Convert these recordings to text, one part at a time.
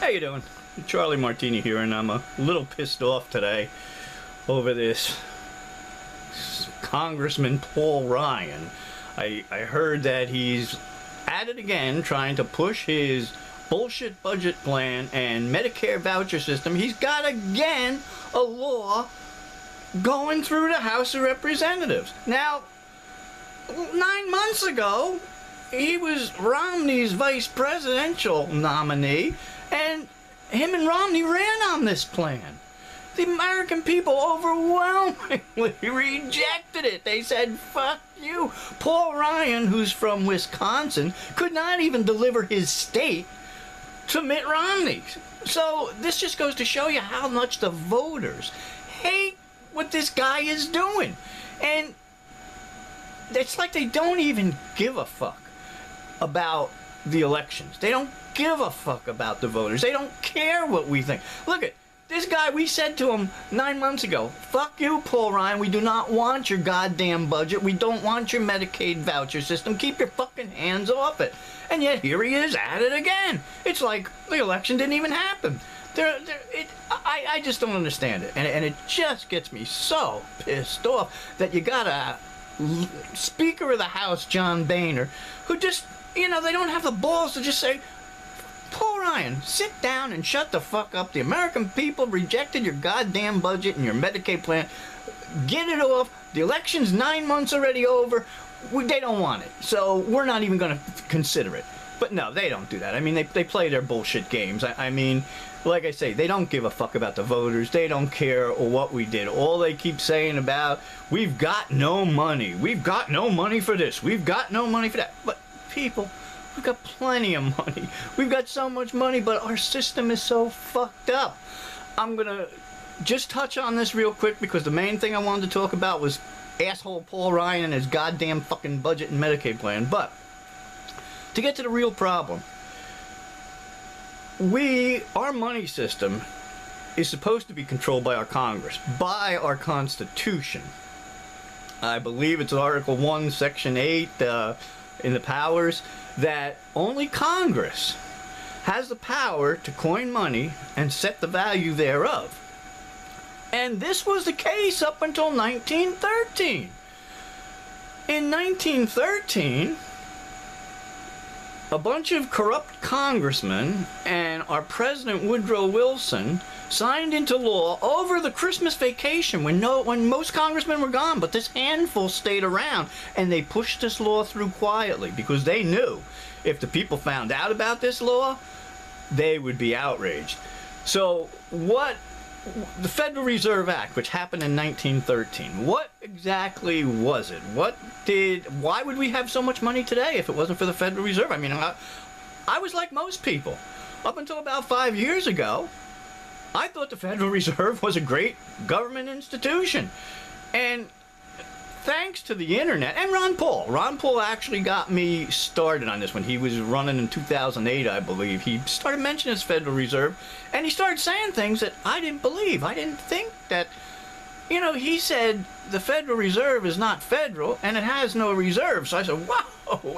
How you doing? Charlie Martini here, and I'm a little pissed off today over this Congressman Paul Ryan. I heard that he's at it again, trying to push his bullshit budget plan and Medicare voucher system. He's got again a law going through the House of Representatives. Now, 9 months ago, he was Romney's vice presidential nominee, and him and Romney ran on this plan. The American people overwhelmingly rejected it. They said, fuck you. Paul Ryan, who's from Wisconsin, could not even deliver his state to Mitt Romney. So this just goes to show you how much the voters hate what this guy is doing. And it's like they don't even give a fuck about the elections. They don't give a fuck about the voters. They don't care what we think. Look at this guy. We said to him 9 months ago, fuck you, Paul Ryan. We do not want your goddamn budget. We don't want your Medicaid voucher system. Keep your fucking hands off it. And yet here he is at it again. It's like the election didn't even happen. I just don't understand it. And it just gets me so pissed off that you got a Speaker of the House, John Boehner, who just, they don't have the balls to just say, Paul Ryan, sit down and shut the fuck up. The American people rejected your goddamn budget and your Medicaid plan. Get it off. The election's 9 months already over. They don't want it. So we're not even going to consider it. But no, they don't do that. I mean, they play their bullshit games. I mean, like I say, they don't give a fuck about the voters. They don't care what we did. All they keep saying about, we've got no money. We've got no money for this. We've got no money for that. But people, we've got plenty of money. We've got so much money, but our system is so fucked up. I'm going to just touch on this real quick because the main thing I wanted to talk about was asshole Paul Ryan and his goddamn fucking budget and Medicaid plan. But to get to the real problem, our money system is supposed to be controlled by our Congress, by our Constitution. I believe it's Article 1, Section 8 in the powers, that only Congress has the power to coin money and set the value thereof. And this was the case up until 1913. In 1913, a bunch of corrupt congressmen and our President Woodrow Wilson signed into law over the Christmas vacation when most congressmen were gone, but this handful stayed around, and they pushed this law through quietly because they knew if the people found out about this law, they would be outraged. So the Federal Reserve Act, which happened in 1913, what exactly was it? Why would we have so much money today if it wasn't for the Federal Reserve? I mean, I was like most people. Up until about 5 years ago, I thought the Federal Reserve was a great government institution. And thanks to the internet, and Ron Paul actually got me started on this when he was running in 2008, I believe. He started mentioning his Federal Reserve, and he started saying things that I didn't believe. I didn't think that, he said the Federal Reserve is not federal, and it has no reserve. So I said, wow,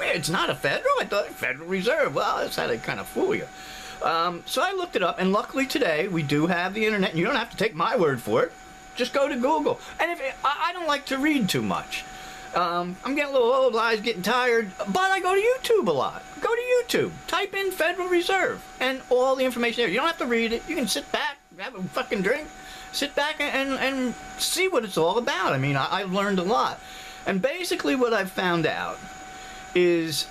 it's not a federal? I thought Federal Reserve. Well, that's how they kind of fool you. So I looked it up, and luckily today we do have the internet, and you don't have to take my word for it. Just go to Google. And I don't like to read too much. I'm getting a little old, eyes getting tired, but I go to YouTube a lot. Go to YouTube, type in Federal Reserve, and all the information there. You don't have to read it. You can sit back, have a fucking drink, sit back and see what it's all about. I mean, I've learned a lot. And basically what I've found out is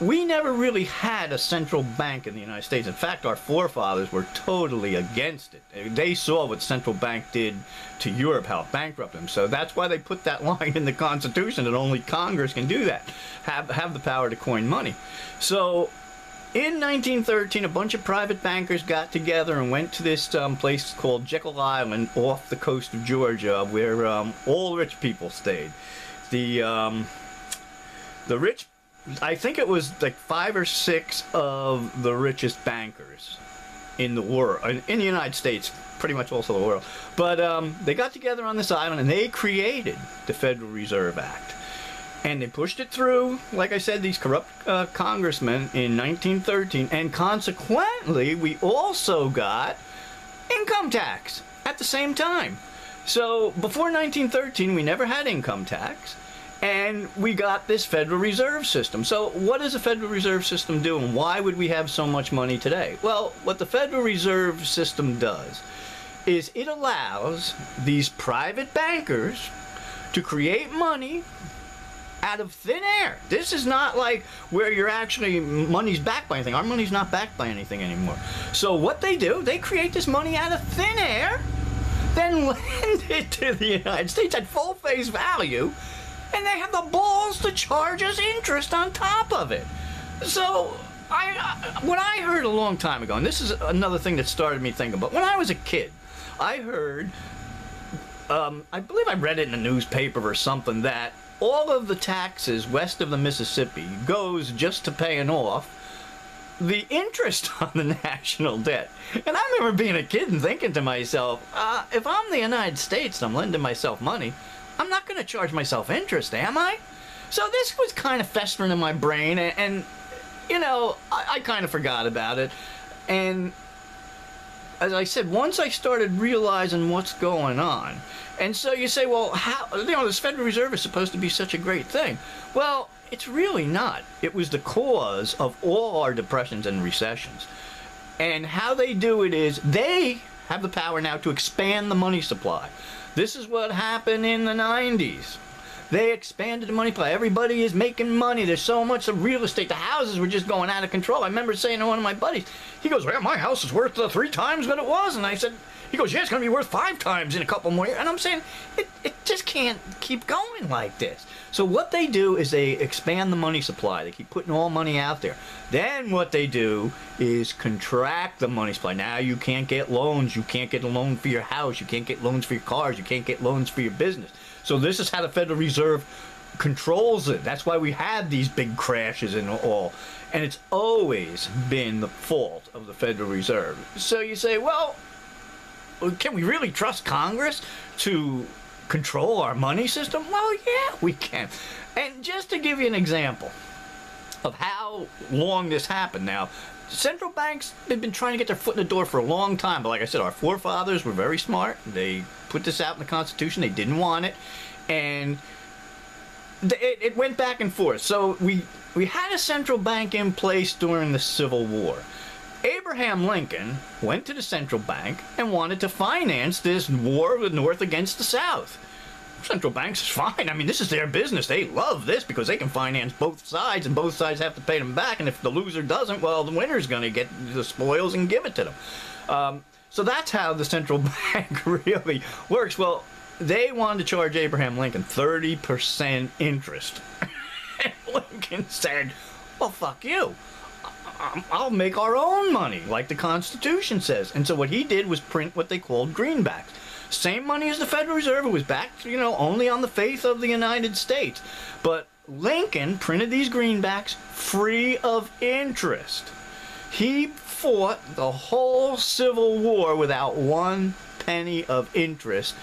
we never really had a central bank in the United States. In fact, our forefathers were totally against it. They saw what central bank did to Europe, how it bankrupted them. So that's why they put that line in the Constitution that only Congress can do that, have the power to coin money. So in 1913, a bunch of private bankers got together and went to this place called Jekyll Island off the coast of Georgia, where all rich people stayed. The rich, I think it was like 5 or 6 of the richest bankers in the world, in the United States, pretty much also the world. But they got together on this island and they created the Federal Reserve Act. And they pushed it through, like I said, these corrupt congressmen in 1913, and consequently, we also got income tax at the same time. So before 1913, we never had income tax, and we got this Federal Reserve System. So what does the Federal Reserve System do, and why would we have so much money today? Well, what the Federal Reserve System does is it allows these private bankers to create money out of thin air. This is not like where you're actually, money's backed by anything. Our money's not backed by anything anymore. So what they do, they create this money out of thin air, then lend it to the United States at full face value, and they have the balls to charge us interest on top of it. So what I heard a long time ago, and this is another thing that started me thinking about, when I was a kid, I heard, I believe I read it in a newspaper or something, that all of the taxes west of the Mississippi goes just to paying off the interest on the national debt. And I remember being a kid and thinking to myself, if I'm the United States and I'm lending myself money, I'm not going to charge myself interest, am I? So this was kind of festering in my brain, and you know, I kind of forgot about it. And as I said, once I started realizing what's going on, and so you say, well, how, you know, this Federal Reserve is supposed to be such a great thing. Well, it's really not. It was the cause of all our depressions and recessions. And how they do it is they have the power now to expand the money supply. This is what happened in the 90s. They expanded the money supply. Everybody is making money. There's so much of real estate. The houses were just going out of control. I remember saying to one of my buddies, he goes, well, my house is worth 3 times what it was. And I said, he goes, yeah, it's going to be worth 5 times in a couple more years. And I'm saying, it just can't keep going like this. So what they do is they expand the money supply. They keep putting all money out there. Then what they do is contract the money supply. Now you can't get loans. You can't get a loan for your house. You can't get loans for your cars. You can't get loans for your business. So this is how the Federal Reserve controls it. That's why we had these big crashes and all. And it's always been the fault of the Federal Reserve. So you say, well, can we really trust Congress to control our money system? Well, yeah, we can. And just to give you an example of how long this happened now, central banks, they've been trying to get their foot in the door for a long time. But like I said, our forefathers were very smart. They put this out in the Constitution. They didn't want it. And it went back and forth. So we had a central bank in place during the Civil War. Abraham Lincoln went to the central bank and wanted to finance this war of the North against the South. Central banks is fine. I mean, this is their business. They love this because they can finance both sides, and both sides have to pay them back. And if the loser doesn't, well, the winner's going to get the spoils and give it to them. So that's how the central bank really works. Well, they wanted to charge Abraham Lincoln 30% interest. And Lincoln said, well, fuck you. I'll make our own money, like the Constitution says. And so what he did was print what they called greenbacks. Same money as the Federal Reserve. It was backed, you know, only on the faith of the United States. But Lincoln printed these greenbacks free of interest. He fought the whole Civil War without 1 penny of interest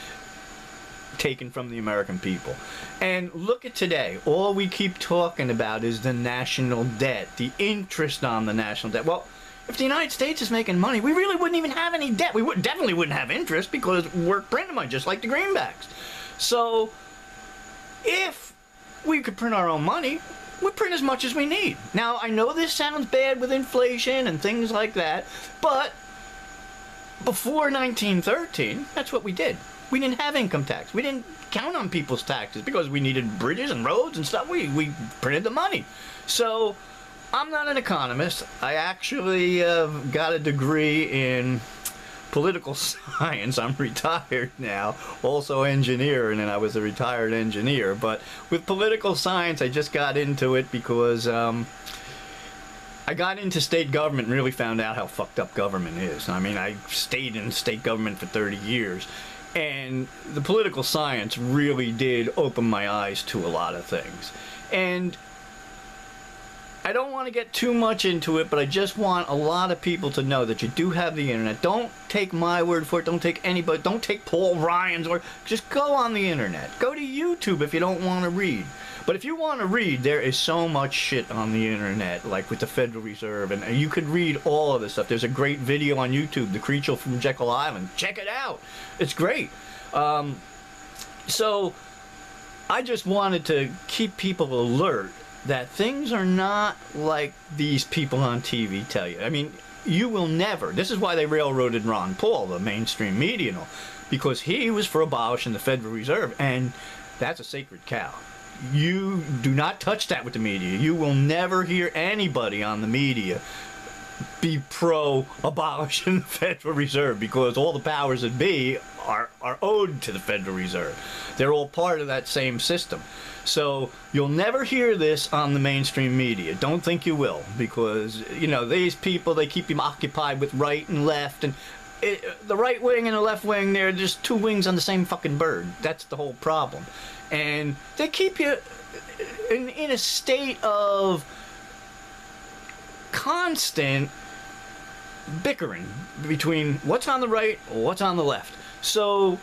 taken from the American people. And look at today. All we keep talking about is the national debt, the interest on the national debt. Well, if the United States is making money, we really wouldn't even have any debt. We definitely wouldn't have interest because we're printing money just like the greenbacks. So if we could print our own money, we print as much as we need. Now, I know this sounds bad with inflation and things like that, but before 1913, that's what we did. We didn't have income tax. We didn't count on people's taxes because we needed bridges and roads and stuff. We printed the money. So I'm not an economist. I actually got a degree in political science. I'm retired now, also engineer, and then I was a retired engineer. But with political science, I just got into it because I got into state government and really found out how fucked up government is. I mean, I stayed in state government for 30 years. And the political science really did open my eyes to a lot of things. And I don't want to get too much into it, but I just want a lot of people to know that you do have the internet. Don't take my word for it. Don't take anybody. Don't take Paul Ryan's word. Just go on the internet. Go to YouTube if you don't want to read. But if you want to read, there is so much shit on the internet, like with the Federal Reserve, and you could read all of this stuff. There's a great video on YouTube, The Creature from Jekyll Island. Check it out. It's great. So I just wanted to keep people alert that things are not like these people on TV tell you. I mean, you will never. This is why they railroaded Ron Paul, the mainstream media, because he was for abolishing the Federal Reserve, and that's a sacred cow. You do not touch that with the media. You will never hear anybody on the media be pro-abolishing the Federal Reserve, because all the powers that be are owed to the Federal Reserve. They're all part of that same system. So you'll never hear this on the mainstream media. Don't think you will, because, you know, these people, they keep you occupied with right and left, and the right wing and the left wing, they're just two wings on the same fucking bird. That's the whole problem. And they keep you in a state of constant bickering between what's on the right or what's on the left. So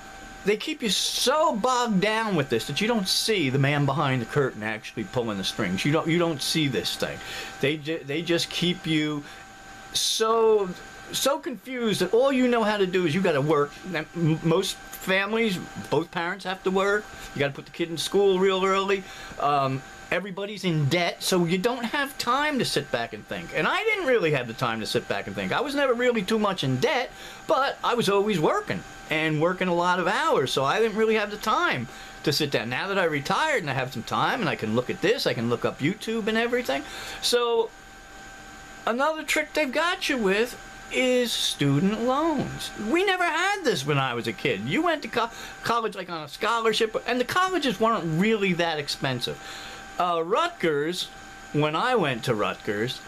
they keep you so bogged down with this that you don't see the man behind the curtain actually pulling the strings. You don't see this thing. They just keep you so confused that all you know how to do is you got to work. Most families, both parents have to work. You got to put the kid in school real early. Everybody's in debt, so you don't have time to sit back and think. And I didn't really have the time to sit back and think. I was never really too much in debt, but I was always working, and working a lot of hours, so I didn't really have the time to sit down. Now that I retired and I have some time and I can look at this, I can look up YouTube and everything. So another trick they've got you with is student loans. We never had this when I was a kid. You went to college like on a scholarship, and the colleges weren't really that expensive. Rutgers, when I went to Rutgers,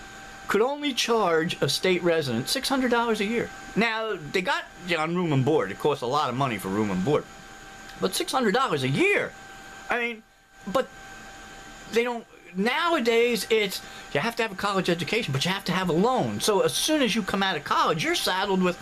could only charge a state resident $600 a year. Now, they got you on room and board. It costs a lot of money for room and board. But $600 a year? I mean, but they don't... Nowadays, it's you have to have a college education, but you have to have a loan. So as soon as you come out of college, you're saddled with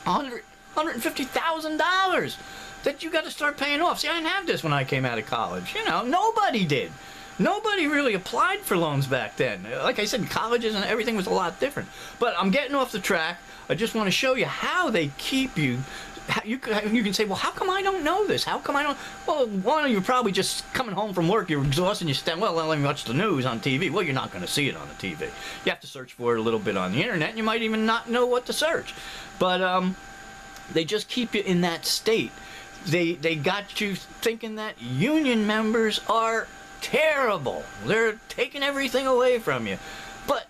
$150,000 that you got to start paying off. See, I didn't have this when I came out of college. You know, nobody did. Nobody really applied for loans back then. Like I said, colleges and everything was a lot different. But I'm getting off the track. I just want to show you how they keep you. You can say, well, how come I don't know this? How come I don't? Well, one of you probably just coming home from work, you're exhausted, you stand, well, let me watch the news on TV. Well, you're not going to see it on the TV. You have to search for it a little bit on the internet, and you might even not know what to search. But they just keep you in that state. They got you thinking that union members are terrible. They're taking everything away from you. But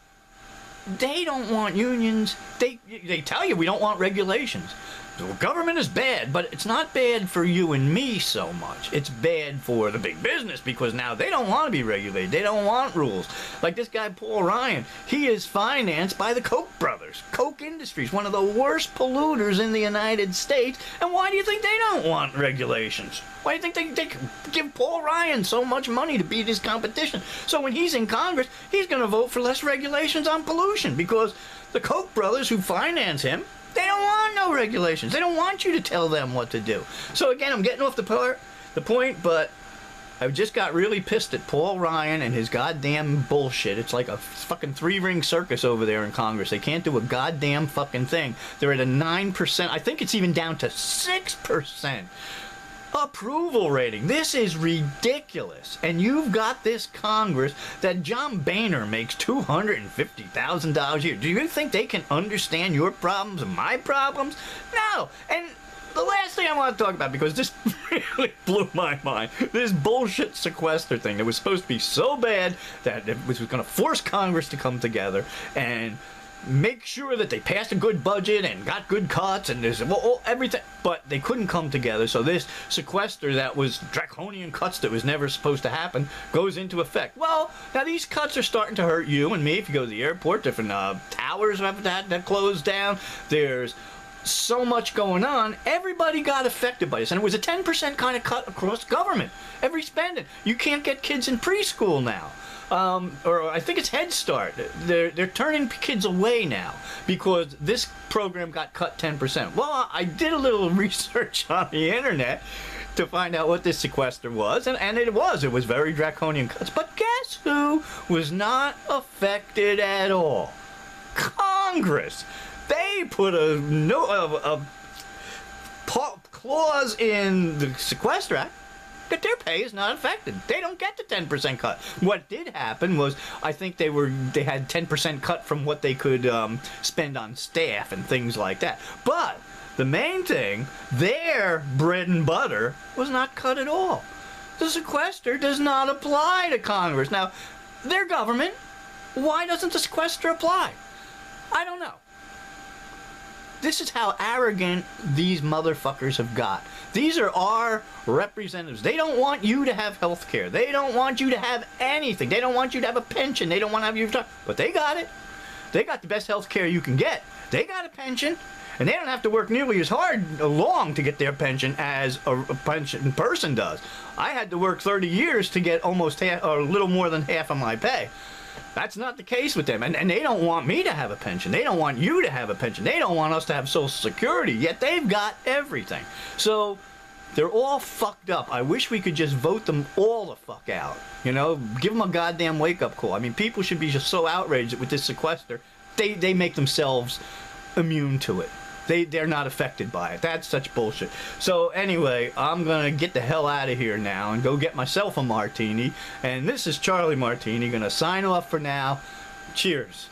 they don't want unions. They tell you we don't want regulations. The government is bad, but it's not bad for you and me so much. It's bad for the big business, because now they don't want to be regulated. They don't want rules. Like this guy, Paul Ryan, he is financed by the Koch brothers. Koch Industries, one of the worst polluters in the United States. And why do you think they don't want regulations? Why do you think they give Paul Ryan so much money to beat his competition? So when he's in Congress, he's going to vote for less regulations on pollution, because the Koch brothers who finance him, they don't want no regulations. They don't want you to tell them what to do. So again, I'm getting off the point, but I just got really pissed at Paul Ryan and his goddamn bullshit. It's like a fucking three-ring circus over there in Congress. They can't do a goddamn fucking thing. They're at a 9%. I think it's even down to 6%. Approval rating. This is ridiculous. And you've got this Congress that John Boehner makes $250,000 a year. Do you think they can understand your problems and my problems? No. And the last thing I want to talk about, because this really blew my mind, this bullshit sequester thing that was supposed to be so bad that it was going to force Congress to come together and make sure that they passed a good budget and got good cuts and there's everything, but they couldn't come together. So this sequester that was draconian cuts that was never supposed to happen goes into effect. Well, now these cuts are starting to hurt you and me. If you go to the airport, different towers have that closed down. There's so much going on. Everybody got affected by this, and it was a 10% kind of cut across government. Every spending. You can't get kids in preschool now. or I think it's Head Start. They're turning kids away now because this program got cut 10%. Well, I did a little research on the internet to find out what this sequester was, and it was very draconian cuts. But guess who was not affected at all? Congress. They put a clause in the Sequester Act that their pay is not affected. They don't get the 10% cut. What did happen was, I think they had 10% cut from what they could spend on staff and things like that. But the main thing, their bread and butter was not cut at all. The sequester does not apply to Congress. Now, their government, why doesn't the sequester apply? I don't know. This is how arrogant these motherfuckers have got. These are our representatives. They don't want you to have health care. They don't want you to have anything. They don't want you to have a pension. They don't want to have you retire. But they got it. They got the best health care you can get. They got a pension. And they don't have to work nearly as long to get their pension as a pension person does. I had to work 30 years to get almost half, or a little more than half of my pay. That's not the case with them. And they don't want me to have a pension. They don't want you to have a pension. They don't want us to have Social Security, yet they've got everything. So they're all fucked up. I wish we could just vote them all the fuck out. You know, give them a goddamn wake-up call. I mean, people should be just so outraged with this sequester. They make themselves immune to it. They're not affected by it. That's such bullshit. So anyway, I'm gonna get the hell out of here now and go get myself a martini. And this is Charlie Martini, gonna sign off for now. Cheers.